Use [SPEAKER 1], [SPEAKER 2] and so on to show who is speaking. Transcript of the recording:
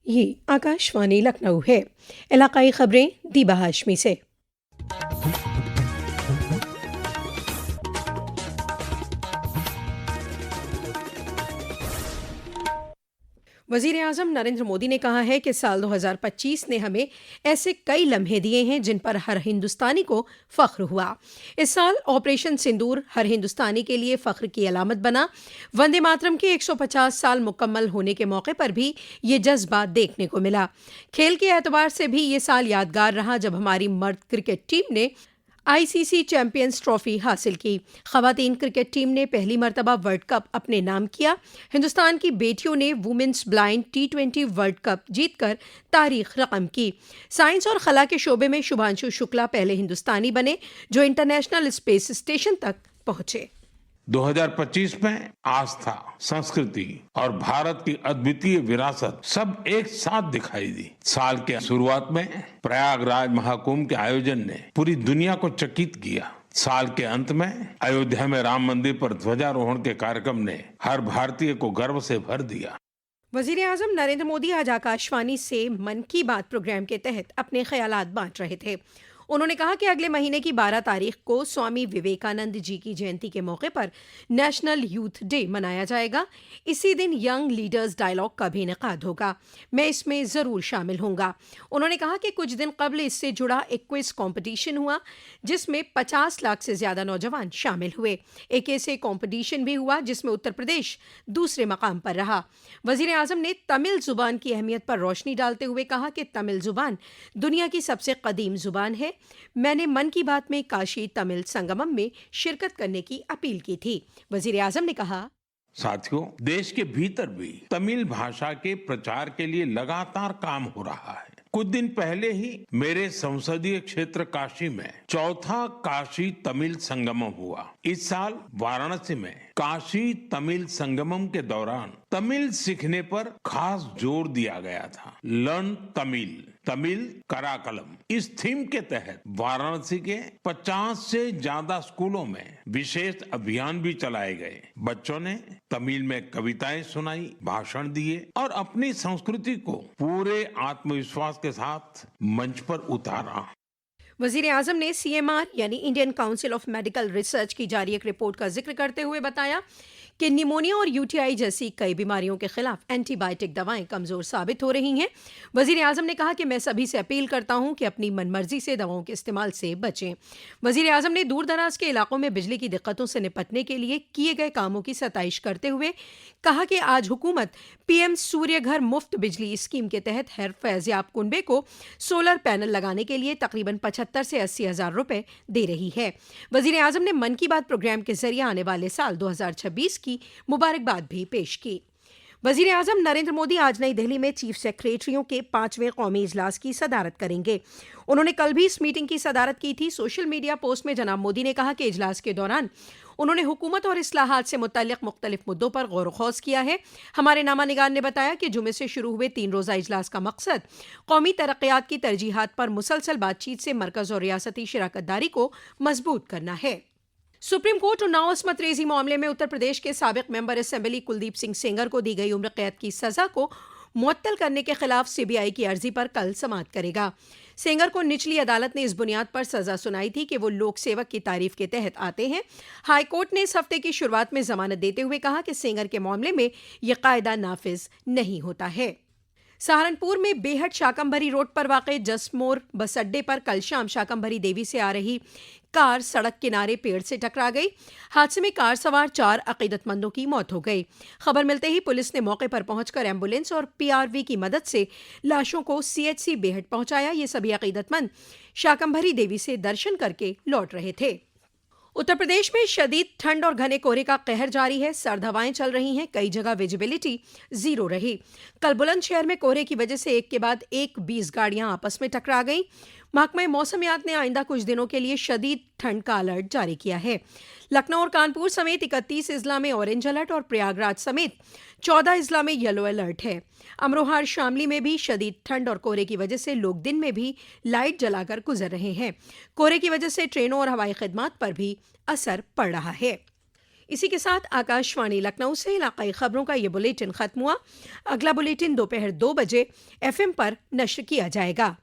[SPEAKER 1] ये आकाशवाणी लखनऊ है। इलाकाई खबरें दीबा हाशमी से। वज़ीर आज़म नरेंद्र मोदी ने कहा है कि साल 2025 ने हमें ऐसे कई लम्हे दिए हैं जिन पर हर हिंदुस्तानी को फ़ख्र हुआ। इस साल ऑपरेशन सिंदूर हर हिंदुस्तानी के लिए फ़ख्र की अलामत बना। वंदे मातरम के 150 साल मुकम्मल होने के मौके पर भी ये जज्बा देखने को मिला। खेल के एतबार से भी ये साल यादगार रहा जब हमारी मर्द क्रिकेट टीम ने आईसीसी चैंपियंस ट्रॉफी हासिल की। ख़वातीन क्रिकेट टीम ने पहली मरतबा वर्ल्ड कप अपने नाम किया। हिंदुस्तान की बेटियों ने women's blind T20 world cup जीतकर तारीख रकम की। साइंस और खला के शोबे में शुभांशु शुक्ला पहले हिंदुस्तानी बने जो इंटरनेशनल स्पेस स्टेशन तक पहुंचे।
[SPEAKER 2] 2025 में आस्था, संस्कृति और भारत की अद्वितीय विरासत सब एक साथ दिखाई दी। साल के शुरुआत में प्रयागराज महाकुंभ के आयोजन ने पूरी दुनिया को चकित किया। साल के अंत में अयोध्या में राम मंदिर पर ध्वजारोहण के कार्यक्रम ने हर भारतीय को गर्व से भर दिया। वज़ीर आज़म नरेंद्र मोदी आज आकाशवाणी से मन की बात प्रोग्राम के तहत अपने ख्यालात बांट रहे थे। उन्होंने कहा कि अगले महीने की 12 तारीख को स्वामी विवेकानंद जी की जयंती के मौके पर नेशनल यूथ डे मनाया जाएगा। इसी दिन यंग लीडर्स डायलॉग का भी इनेकाद होगा। मैं इसमें ज़रूर शामिल होऊंगा। उन्होंने कहा कि कुछ दिन कबल इससे जुड़ा एक क्विज कॉम्पिटिशन हुआ जिसमें 50 लाख से ज़्यादा नौजवान शामिल हुए। एक ऐसे कॉम्पिटिशन भी हुआ जिसमें उत्तर प्रदेश दूसरे मकाम पर रहा। वज़ीर आज़म ने तमिल ज़ुबान की अहमियत पर रोशनी डालते हुए कहा कि तमिल ज़ुबान दुनिया की सबसे कदीम ज़ुबान है। मैंने मन की बात में काशी तमिल संगमम में शिरकत करने की अपील की थी। वज़ीर आज़म ने कहा,
[SPEAKER 3] साथियों, देश के भीतर भी तमिल भाषा के प्रचार के लिए लगातार काम हो रहा है। कुछ दिन पहले ही मेरे संसदीय क्षेत्र काशी में चौथा काशी तमिल संगमम हुआ। इस साल वाराणसी में काशी तमिल संगमम के दौरान तमिल सीखने पर खास जोर दिया गया था। लर्न तमिल, तमिल कराकलम, इस थीम के तहत वाराणसी के 50 से ज्यादा स्कूलों में विशेष अभियान भी चलाए गए। बच्चों ने तमिल में कविताएं सुनाई, भाषण दिए और अपनी संस्कृति को पूरे आत्मविश्वास के साथ मंच पर उतारा।
[SPEAKER 1] वज़ीर आज़म ने CMR यानी Indian council of medical research की जारी एक रिपोर्ट का जिक्र करते हुए बताया कि निमोनिया और UTI जैसी कई बीमारियों के खिलाफ एंटीबायोटिक दवाएं कमज़ोर साबित हो रही हैं। वज़ीर आज़म ने कहा कि मैं सभी से अपील करता हूं कि अपनी मनमर्जी से दवाओं के इस्तेमाल से बचें। वज़ीर आज़म ने दूर दराज के इलाकों में बिजली की दिक्कतों से निपटने के लिए किए गए कामों की सताइश करते हुए कहा कि आज हुकूमत PM सूर्य घर मुफ्त बिजली स्कीम के तहत हर फैज़याब कुनबे को सोलर पैनल लगाने के लिए तकरीबन 75 से 80 हज़ार रुपए दे रही है। वज़ीर आज़म ने मन की बात प्रोग्राम के जरिए आने वाले साल 2026 की मुबारकबाद भी पेश की। वज़ीर आज़म नरेंद्र मोदी आज नई दिल्ली में चीफ सेक्रेटरियों के 5वें कौमी इजलास की सदारत करेंगे। उन्होंने कल भी इस मीटिंग की सदारत की थी। सोशल मीडिया पोस्ट में जनाब मोदी ने कहा कि इजलास के दौरान उन्होंने हुकूमत और इस्लाहात से मुतल्लिक़ मुख्तलिफ मुद्दों पर गौर खौज किया है। हमारे नामा निगार ने बताया कि जुमे से शुरू हुए 3 रोज़ा इजलास का मकसद कौमी तरक्यात की तरजीहात पर मुसलसल बातचीत से मरकज़ और रियासती शराकतदारी को मजबूत करना है। सुप्रीम कोर्ट उन्नाव अस्मत रेजी मामले में उत्तर प्रदेश के साबिक मेंबर असेंबली कुलदीप सिंह सेंगर को दी गई उम्र कैद की सजा को मुअत्तल करने के खिलाफ CBI की अर्जी पर कल समाअत करेगा। सेंगर को निचली अदालत ने इस बुनियाद पर सजा सुनाई थी कि वो लोक सेवक की तारीफ के तहत आते हैं। हाई कोर्ट ने इस हफ्ते की शुरुआत में जमानत देते हुए कहा कि सेंगर के मामले में यह कायदा नाफिज नहीं होता है। सहारनपुर में बेहट शाकंभरी रोड पर वाक़े जसमोर बस अड्डे पर कल शाम शाकंभरी देवी से आ रही कार सड़क किनारे पेड़ से टकरा गई। हादसे में कार सवार 4 अकीदतमंदों की मौत हो गई। खबर मिलते ही पुलिस ने मौके पर पहुंचकर एम्बुलेंस और PRV की मदद से लाशों को CHC बेहट पहुंचाया। ये सभी अकीदतमंद शाकंभरी देवी से दर्शन करके लौट रहे थे। उत्तर प्रदेश में शदीद ठंड और घने कोहरे का कहर जारी है। सर्द हवाएं चल रही हैं। कई जगह विजिबिलिटी 0 रही। कल बुलंदशहर में कोहरे की वजह से एक के बाद एक 20 गाड़ियां आपस में टकरा गईं। महकमा मौसमियात ने आइंदा कुछ दिनों के लिए शदीद ठंड का अलर्ट जारी किया है। लखनऊ और कानपुर समेत 31 इजला में ऑरेंज अलर्ट और प्रयागराज समेत 14 इजला में येलो अलर्ट है। अमरोहा और शामली में भी शदीद ठंड और कोहरे की वजह से लोग दिन में भी लाइट जलाकर गुजर रहे हैं। कोहरे की वजह से ट्रेनों और हवाई खिदमात पर भी असर पड़ रहा है। इसी के साथ आकाशवाणी लखनऊ से इलाकाई खबरों का ये बुलेटिन खत्म हुआ। अगला बुलेटिन दोपहर 2 बजे एफएम पर नश्र किया जाएगा।